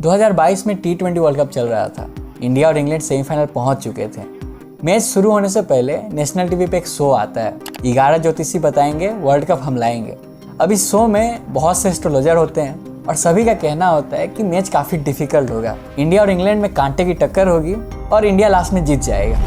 2022 में T20 world cup चल रहा था। इंडिया और इंग्लैंड सेमीफाइनल पहुंच चुके थे। मैच शुरू होने से पहले नेशनल टीवी पे एक शो आता है, 11 ज्योतिषी बताएंगे वर्ल्ड कप हम लाएंगे। अब इस शो में बहुत से एस्ट्रोलॉजर होते हैं और सभी का कहना होता है कि मैच काफ़ी डिफिकल्ट होगा, इंडिया और इंग्लैंड में कांटे की टक्कर होगी और इंडिया लास्ट में जीत जाएगा।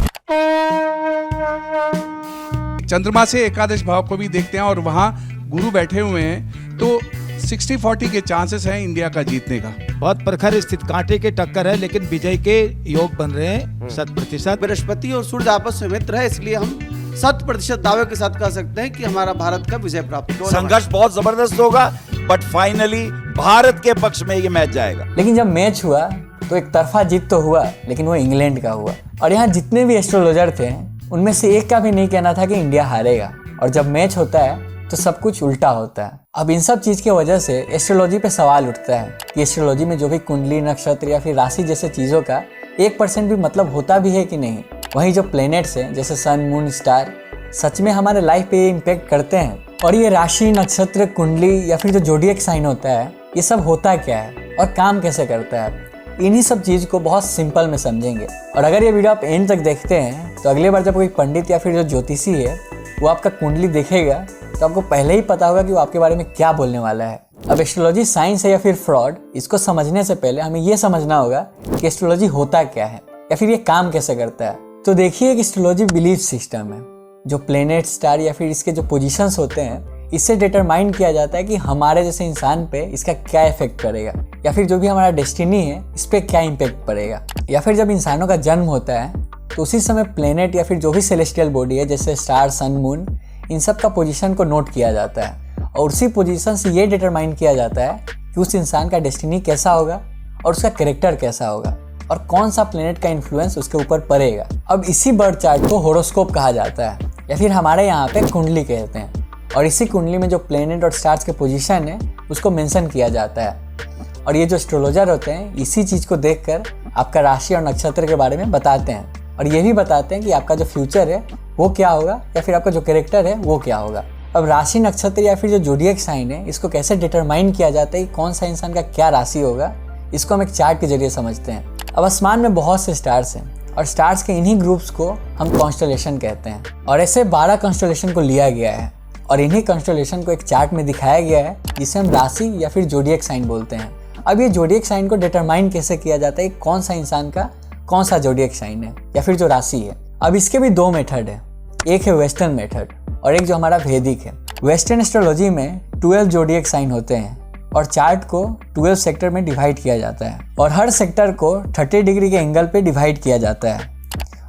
चंद्रमा से एकादश भाव को भी देखते हैं और वहाँ गुरु बैठे हुए हैं, तो 60-40 के चांसेस हैं इंडिया का जीतने का। बहुत प्रखर स्थित कांटे के टक्कर है, लेकिन विजय के योग बन रहे हैं 100%। बृहस्पति और सूर्य आपस में मित्र है, इसलिए हम 100% दावे के साथ कह सकते हैं कि हमारा भारत का विजय प्राप्त होगा। संघर्ष बहुत जबरदस्त होगा, बट फाइनली भारत के पक्ष में ये मैच जाएगा। लेकिन जब मैच हुआ तो एक तरफा जीत तो हुआ, लेकिन वो इंग्लैंड का हुआ। और यहाँ जितने भी एस्ट्रोलॉजर थे उनमें से एक का भी नहीं कहना था कि इंडिया हारेगा। और जब मैच होता है तो सब कुछ उल्टा होता है। अब इन सब चीज़ की वजह से एस्ट्रोलॉजी पे सवाल उठता है कि एस्ट्रोलॉजी में जो भी कुंडली, नक्षत्र या फिर राशि जैसे चीज़ों का 1% भी मतलब होता भी है कि नहीं। वहीं जो प्लैनेट्स हैं जैसे सन, मून, स्टार, सच में हमारे लाइफ पे इम्पेक्ट करते हैं। और ये राशि, नक्षत्र, कुंडली या फिर जो जोडिएक साइन होता है, ये सब होता क्या है और काम कैसे करता है, इन्हीं सब चीज़ को बहुत सिंपल में समझेंगे। और अगर ये वीडियो आप एंड तक देखते हैं तो अगली बार जब कोई पंडित या फिर जो ज्योतिषी है वो आपका कुंडली देखेगा तो आपको पहले ही पता होगा कि वो आपके बारे में क्या बोलने वाला है। अब एस्ट्रोलॉजी साइंस है या फिर फ्रॉड, इसको समझने से पहले हमें ये समझना होगा कि एस्ट्रोलॉजी होता क्या है या फिर ये काम कैसे करता है। तो देखिए कि एस्ट्रोलॉजी बिलीफ सिस्टम है। जो प्लेनेट, स्टार या फिर इसके जो पोजीशंस होते हैं, इससे डिटरमाइन किया जाता है कि हमारे जैसे इंसान पे इसका क्या इफेक्ट पड़ेगा, या फिर जो भी हमारा डेस्टिनी है इस पर क्या इम्पेक्ट पड़ेगा। या फिर जब इंसानों का जन्म होता है तो उसी समय प्लेनेट या फिर जो भी सेलेस्टियल बॉडी है जैसे स्टार, सन, मून, इन सब का पोजीशन को नोट किया जाता है और उसी पोजीशन से ये डिटरमाइन किया जाता है कि उस इंसान का डेस्टिनी कैसा होगा और उसका कैरेक्टर कैसा होगा और कौन सा प्लेनेट का इन्फ्लुएंस उसके ऊपर पड़ेगा। अब इसी बर्थ चार्ट को होरोस्कोप कहा जाता है या फिर हमारे यहाँ पे कुंडली कहते हैं। और इसी कुंडली में जो प्लेनेट और स्टार्स के पोजीशन है उसको मेंशन किया जाता है। और ये जो एस्ट्रोलॉजर होते हैं इसी चीज़ को देखकर आपका राशि और नक्षत्र के बारे में बताते हैं और ये भी बताते हैं कि आपका जो फ्यूचर है वो क्या होगा या फिर आपका जो कैरेक्टर है वो क्या होगा। अब राशि, नक्षत्र या फिर जो जोडिएक साइन है इसको कैसे डिटरमाइन किया जाता है कि कौन सा इंसान का क्या राशि होगा, इसको हम एक चार्ट के जरिए समझते हैं। अब आसमान में बहुत से स्टार्स हैं और स्टार्स के इन्हीं ग्रुप्स को हम कॉन्स्टलेशन कहते हैं। और ऐसे 12 कॉन्स्टलेशन को लिया गया है और इन्हीं कॉन्स्टलेशन को एक चार्ट में दिखाया गया है जिसे हम राशि या फिर जोडिएक साइन बोलते हैं। अब ये जोडिएक साइन को डिटरमाइन कैसे किया जाता है कि कौन सा इंसान का कौन सा जोडिएक साइन है या फिर जो राशि है। अब इसके भी 2 मेथड है, एक है वेस्टर्न मेथड और एक जो हमारा वैदिक है। वेस्टर्न एस्ट्रोलॉजी में 12 जोडिएक साइन होते हैं और चार्ट को 12 सेक्टर में डिवाइड किया जाता है और हर सेक्टर को 30 डिग्री के एंगल पे डिवाइड किया जाता है।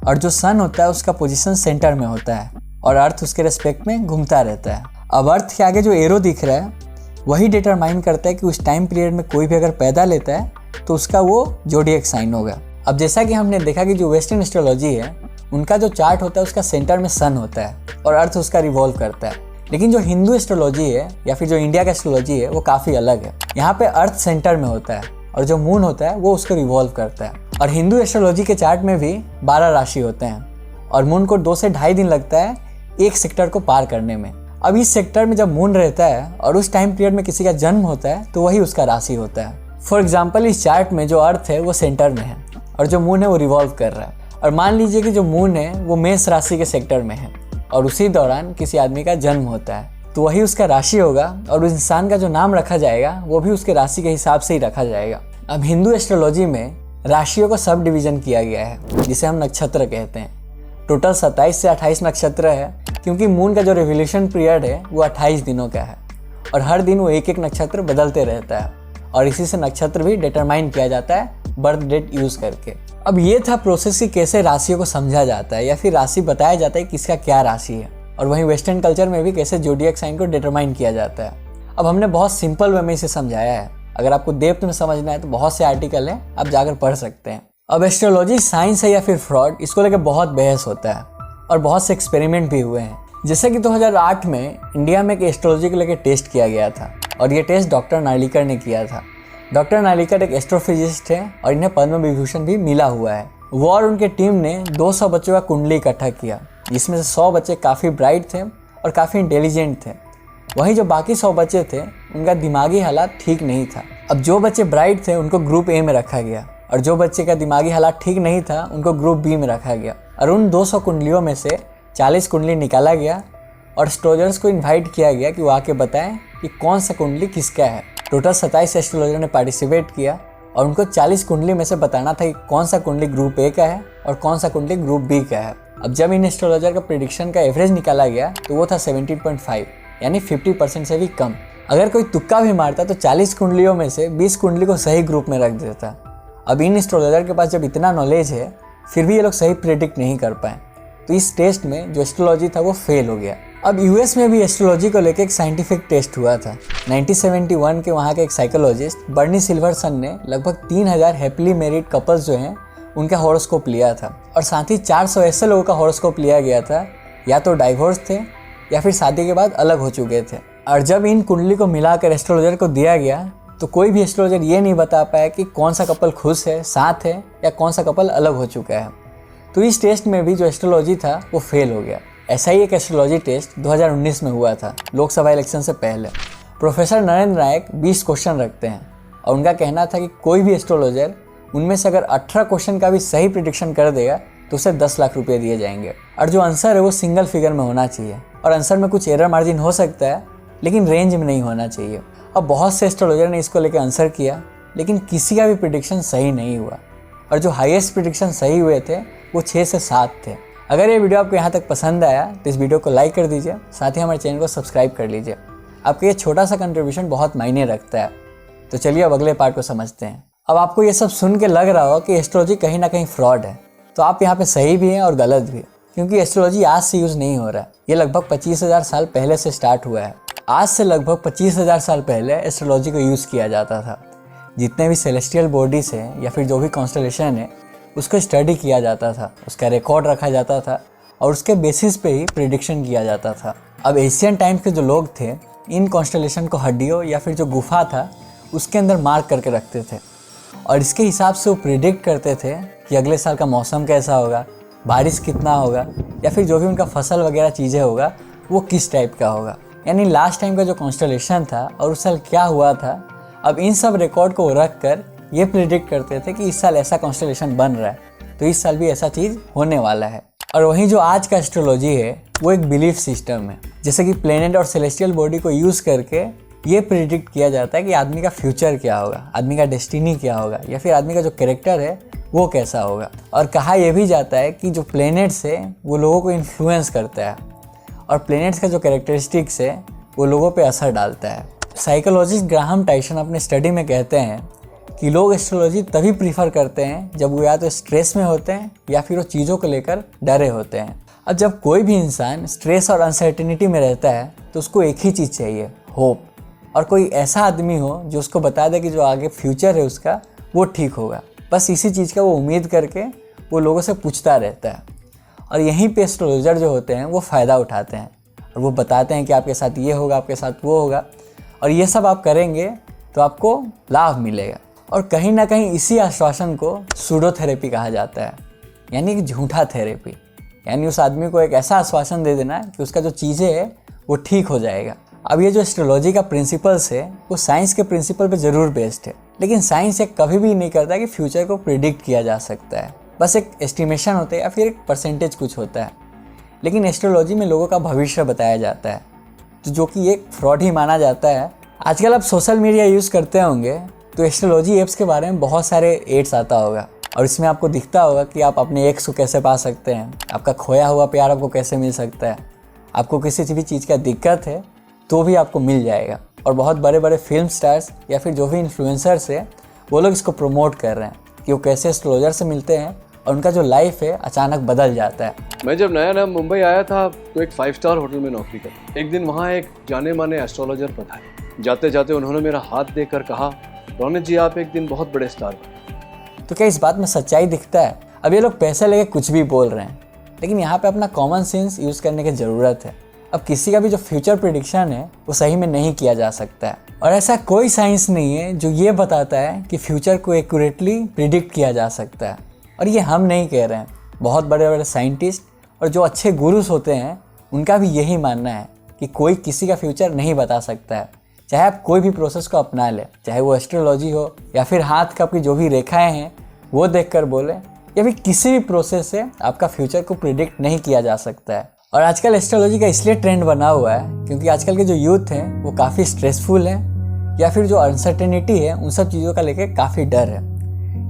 और जो सन होता है उसका पोजीशन सेंटर में होता है और अर्थ उसके रेस्पेक्ट में घूमता रहता है। अब अर्थ के आगे जो एरो दिख रहा है वही डिटरमाइन करता है कि उस टाइम पीरियड में कोई भी अगर पैदा लेता है तो उसका वो जोडिएक साइन होगा। अब जैसा कि हमने देखा कि जो वेस्टर्न एस्ट्रोलॉजी है उनका जो चार्ट होता है उसका सेंटर में सन होता है और अर्थ उसका रिवॉल्व करता है। लेकिन जो हिंदू एस्ट्रोलॉजी है या फिर जो इंडिया का एस्ट्रोलॉजी है वो काफ़ी अलग है। यहाँ पे अर्थ सेंटर में होता है और जो मून होता है वो उसको रिवॉल्व करता है। और हिंदू एस्ट्रोलॉजी के चार्ट में भी 12 राशि होते हैं और मून को 2 से 2.5 दिन लगता है एक सेक्टर को पार करने में। अब इस सेक्टर में जब मून रहता है और उस टाइम पीरियड में किसी का जन्म होता है तो वही उसका राशि होता है। फॉर एग्जाम्पल इस चार्ट में जो अर्थ है वो सेंटर में है और जो मून है वो रिवॉल्व कर रहा है। और मान लीजिए कि जो मून है वो मेष राशि के सेक्टर में है और उसी दौरान किसी आदमी का जन्म होता है तो वही उसका राशि होगा और उस इंसान का जो नाम रखा जाएगा वो भी उसके राशि के हिसाब से ही रखा जाएगा। अब हिंदू एस्ट्रोलॉजी में राशियों को सब डिवीजन किया गया है जिसे हम नक्षत्र कहते हैं। टोटल 27 से 28 नक्षत्र है क्योंकि मून का जो रिवोल्यूशन पीरियड है वो 28 दिनों का है और हर दिन वो एक एक नक्षत्र बदलते रहता है और इसी से नक्षत्र भी डिटरमाइन किया जाता है बर्थ डेट यूज करके। अब ये था प्रोसेस कि कैसे राशियों को समझा जाता है या फिर राशि बताया जाता है किसका क्या राशि है। और वहीं वेस्टर्न कल्चर में भी कैसे जोडिएक साइन को डिटरमाइन किया जाता है। अब हमने बहुत सिंपल वे में इसे समझाया है। अगर आपको डेप्थ में समझना है तो बहुत से आर्टिकल हैं, आप जाकर पढ़ सकते हैं। अब एस्ट्रोलॉजी साइंस है या फिर फ्रॉड, इसको लेकर बहुत बहस होता है और बहुत से एक्सपेरिमेंट भी हुए हैं। जैसे कि 2008 में इंडिया में एक एस्ट्रोलॉजी को लेकर टेस्ट किया गया था और ये टेस्ट डॉक्टर नार्लिकर ने किया था। डॉक्टर नार्लिकर एक एस्ट्रोफिजिस्ट है और इन्हें पद्म विभूषण भी मिला हुआ है। वो और उनके टीम ने 200 बच्चों का कुंडली इकट्ठा किया, जिसमें से 100 बच्चे काफ़ी ब्राइट थे और काफ़ी इंटेलिजेंट थे। वहीं जो बाकी 100 बच्चे थे उनका दिमागी हालात ठीक नहीं था। अब जो बच्चे ब्राइट थे उनको ग्रुप ए में रखा गया और जो बच्चे का दिमागी हालात ठीक नहीं था उनको ग्रुप बी में रखा गया और उन 200 कुंडलियों में से 40 कुंडली निकाला गया और एस्ट्रोलॉजर्स को इन्वाइट किया गया कि वो आके बताएं कि कौन सा कुंडली किसका है। टोटल 27 एस्ट्रोलॉजर ने पार्टिसिपेट किया और उनको 40 कुंडली में से बताना था कि कौन सा कुंडली ग्रुप ए का है और कौन सा कुंडली ग्रुप बी का है। अब जब इन एस्ट्रोलॉजर का प्रेडिक्शन का एवरेज निकाला गया तो वो था 17.5 यानी 50% से भी कम। अगर कोई तुक्का भी मारता तो 40 कुंडलियों में से 20 कुंडली को सही ग्रुप में रख देता। अब इन एस्ट्रोलॉजर के पास जब इतना नॉलेज है फिर भी ये लोग सही प्रेडिक्ट नहीं कर पाए, तो इस टेस्ट में जो एस्ट्रोलॉजी था वो फेल हो गया। अब यूएस में भी एस्ट्रोलॉजी को लेकर एक साइंटिफिक टेस्ट हुआ था। 1971 के वहाँ के एक साइकोलॉजिस्ट बर्नी सिल्वरसन ने लगभग 3000 हैप्पीली मैरिड कपल्स जो हैं उनका हॉरोस्कोप लिया था और साथ ही 400 ऐसे लोगों का हॉरोस्कोप लिया गया था या तो डाइवोर्स थे या फिर शादी के बाद अलग हो चुके थे। और जब इन कुंडली को मिलाकर एस्ट्रोलॉजर को दिया गया तो कोई भी एस्ट्रोलॉजर ये नहीं बता पाया कि कौन सा कपल खुश है, साथ है या कौन सा कपल अलग हो चुका है। तो इस टेस्ट में भी जो एस्ट्रोलॉजी था वो फेल हो गया। ऐसा ही एक एस्ट्रोलॉजी टेस्ट 2019 में हुआ था, लोकसभा इलेक्शन से पहले। प्रोफेसर नरेंद्र नायक 20 क्वेश्चन रखते हैं और उनका कहना था कि कोई भी एस्ट्रोलॉजर उनमें से अगर 18 क्वेश्चन का भी सही प्रेडिक्शन कर देगा तो उसे 10 लाख रुपए दिए जाएंगे और जो आंसर है वो सिंगल फिगर में होना चाहिए और आंसर में कुछ एरर मार्जिन हो सकता है लेकिन रेंज में नहीं होना चाहिए। अब बहुत से एस्ट्रोलॉजर ने इसको लेकर आंसर किया लेकिन किसी का भी प्रेडिक्शन सही नहीं हुआ और जो हाईएस्ट प्रेडिक्शन सही हुए थे वो 6 से 7 थे। अगर ये वीडियो आपको यहाँ तक पसंद आया तो इस वीडियो को लाइक कर दीजिए, साथ ही हमारे चैनल को सब्सक्राइब कर लीजिए। आपका ये छोटा सा कंट्रीब्यूशन बहुत मायने रखता है। तो चलिए अब अगले पार्ट को समझते हैं। अब आपको ये सब सुन के लग रहा हो कि एस्ट्रोलॉजी कहीं ना कहीं फ्रॉड है, तो आप यहाँ पे सही भी हैं और गलत भी, क्योंकि एस्ट्रोलॉजी आज से यूज़ नहीं हो रहा है। ये लगभग 25,000 साल पहले से स्टार्ट हुआ है। आज से लगभग 25,000 साल पहले एस्ट्रोलॉजी को यूज़ किया जाता था। जितने भी सेलेस्टियल बॉडीज़ हैं या फिर जो भी कॉन्स्टलेशन है उसको स्टडी किया जाता था, उसका रिकॉर्ड रखा जाता था और उसके बेसिस पे ही प्रिडिक्शन किया जाता था। अब एशियन टाइम्स के जो लोग थे इन कॉन्स्टलेशन को हड्डियों या फिर जो गुफा था उसके अंदर मार्क करके रखते थे और इसके हिसाब से वो प्रिडिक्ट करते थे कि अगले साल का मौसम कैसा होगा, बारिश कितना होगा या फिर जो भी उनका फसल वगैरह चीज़ें होगा वो किस टाइप का होगा। यानी लास्ट टाइम का जो कॉन्स्टलेशन था और उस साल क्या हुआ था, अब इन सब रिकॉर्ड को रख कर ये प्रिडिक्ट करते थे कि इस साल ऐसा कॉन्स्टलेशन बन रहा है तो इस साल भी ऐसा चीज़ होने वाला है। और वहीं जो आज का एस्ट्रोलॉजी है वो एक बिलीफ सिस्टम है, जैसे कि प्लेनेट और सेलेस्टियल बॉडी को यूज़ करके ये प्रिडिक्ट किया जाता है कि आदमी का फ्यूचर क्या होगा, आदमी का डेस्टिनी क्या होगा या फिर आदमी का जो कैरेक्टर है वो कैसा होगा। और कहा यह भी जाता है कि जो प्लेनेट्स है वो लोगों को इन्फ्लुएंस करता है और प्लेनेट्स का जो कैरेक्टरिस्टिक्स है वो लोगों पे असर डालता है। साइकोलॉजिस्ट ग्राहम टाइसन अपने स्टडी में कहते हैं कि लोग एस्ट्रोलॉजी तभी प्रीफर करते हैं जब वो या तो स्ट्रेस में होते हैं या फिर वो चीज़ों को लेकर डरे होते हैं। अब जब कोई भी इंसान स्ट्रेस और अनसर्टेनिटी में रहता है तो उसको एक ही चीज़ चाहिए, होप। और कोई ऐसा आदमी हो जो उसको बता दे कि जो आगे फ्यूचर है उसका वो ठीक होगा। बस इसी चीज़ का वो उम्मीद करके वो लोगों से पूछता रहता है और यहीं पे एस्ट्रोलॉजर जो होते हैं वो फ़ायदा उठाते हैं और वो बताते हैं कि आपके साथ ये होगा, आपके साथ वो होगा और ये सब आप करेंगे तो आपको लाभ मिलेगा। और कहीं ना कहीं इसी आश्वासन को सूडोथेरेपी कहा जाता है, यानी कि झूठा थेरेपी। यानी उस आदमी को एक ऐसा आश्वासन दे देना कि उसका जो चीज़ें है वो ठीक हो जाएगा। अब ये जो एस्ट्रोलॉजी का प्रिंसिपल्स है वो साइंस के प्रिंसिपल पे ज़रूर बेस्ड है, लेकिन साइंस ये कभी भी नहीं करता कि फ्यूचर को प्रिडिक्ट किया जा सकता है। बस एक एस्टिमेशन होता है या फिर एक परसेंटेज कुछ होता है। लेकिन एस्ट्रोलॉजी में लोगों का भविष्य बताया जाता है, तो जो कि एक फ्रॉड ही माना जाता है। आजकल आप सोशल मीडिया यूज़ करते होंगे तो एस्ट्रोलॉजी ऐप्स के बारे में बहुत सारे एड्स आता होगा और इसमें आपको दिखता होगा कि आप अपने एक्स को कैसे पा सकते हैं, आपका खोया हुआ प्यार आपको कैसे मिल सकता है, आपको किसी भी चीज़ का दिक्कत है तो भी आपको मिल जाएगा। और बहुत बड़े बड़े फिल्म स्टार्स या फिर जो भी इन्फ्लुएंसर्स है वो लोग इसको प्रमोट कर रहे हैं कि वो कैसे एस्ट्रोलॉजर से मिलते हैं और उनका जो लाइफ है अचानक बदल जाता है। मैं जब नया मुंबई आया था तो एक 5 स्टार होटल में नौकरी कर। एक दिन वहाँ एक जाने माने एस्ट्रोलॉजर पधारे। जाते जाते उन्होंने मेरा हाथ देकर कहा, रौनक जी आप एक दिन बहुत बड़े स्टार बने। तो क्या इस बात में सच्चाई दिखता है? अब ये लोग पैसे लेके कुछ भी बोल रहे हैं, लेकिन यहाँ पे अपना कॉमन सेंस यूज़ करने की ज़रूरत है। अब किसी का भी जो फ्यूचर प्रेडिक्शन है वो सही में नहीं किया जा सकता है और ऐसा कोई साइंस नहीं है जो ये बताता है कि फ्यूचर को एक्यूरेटली प्रिडिक्ट किया जा सकता है। और ये हम नहीं कह रहे हैं, बहुत बड़े बड़े साइंटिस्ट और जो अच्छे गुरुस होते हैं उनका भी यही मानना है कि कोई किसी का फ्यूचर नहीं बता सकता है, चाहे आप कोई भी प्रोसेस को अपना लें, चाहे वो एस्ट्रोलॉजी हो या फिर हाथ का आपकी जो भी रेखाएं हैं वो देखकर बोले, या फिर किसी भी प्रोसेस से आपका फ्यूचर को प्रिडिक्ट नहीं किया जा सकता है। और आजकल एस्ट्रोलॉजी का इसलिए ट्रेंड बना हुआ है क्योंकि आजकल के जो यूथ हैं वो काफ़ी स्ट्रेसफुल हैं, या फिर जो अनसर्टेनिटी है उन सब चीज़ों का लेके काफ़ी डर है,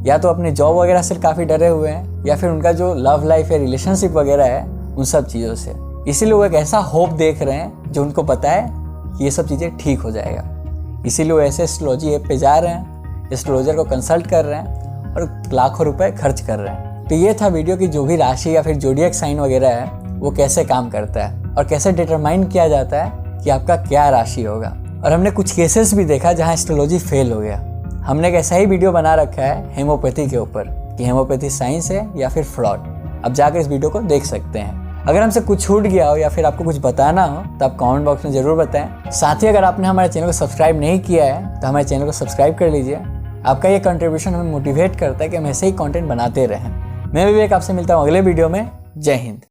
या तो अपने जॉब वगैरह से काफ़ी डरे हुए हैं, या फिर उनका जो लव लाइफ है, रिलेशनशिप वगैरह है, उन सब चीज़ों से। इसीलिए वो एक ऐसा होप देख रहे हैं जो उनको पता है कि ये सब चीज़ें ठीक हो जाएगा। इसीलिए वो ऐसे एस्ट्रोलॉजी ऐप पे जा रहे हैं, एस्ट्रोलॉजर को कंसल्ट कर रहे हैं और लाखों रुपए खर्च कर रहे हैं। तो ये था वीडियो की जो भी राशि या फिर जोडियक साइन वगैरह है वो कैसे काम करता है और कैसे डिटरमाइन किया जाता है कि आपका क्या राशि होगा। और हमने कुछ केसेस भी देखा जहाँ एस्ट्रोलॉजी फेल हो गया। हमने एक ऐसा ही वीडियो बना रखा है हेमोपैथी के ऊपर कि हेमोपैथी साइंस है या फिर फ्रॉड। अब जाकर इस वीडियो को देख सकते हैं। अगर हमसे कुछ छूट गया हो या फिर आपको कुछ बताना हो तो आप कमेंट बॉक्स में ज़रूर बताएं। साथ ही अगर आपने हमारे चैनल को सब्सक्राइब नहीं किया है तो हमारे चैनल को सब्सक्राइब कर लीजिए। आपका ये कंट्रीब्यूशन हमें मोटिवेट करता है कि हम ऐसे ही कंटेंट बनाते रहें। मैं विवेक आपसे मिलता हूँ अगले वीडियो में। जय हिंद।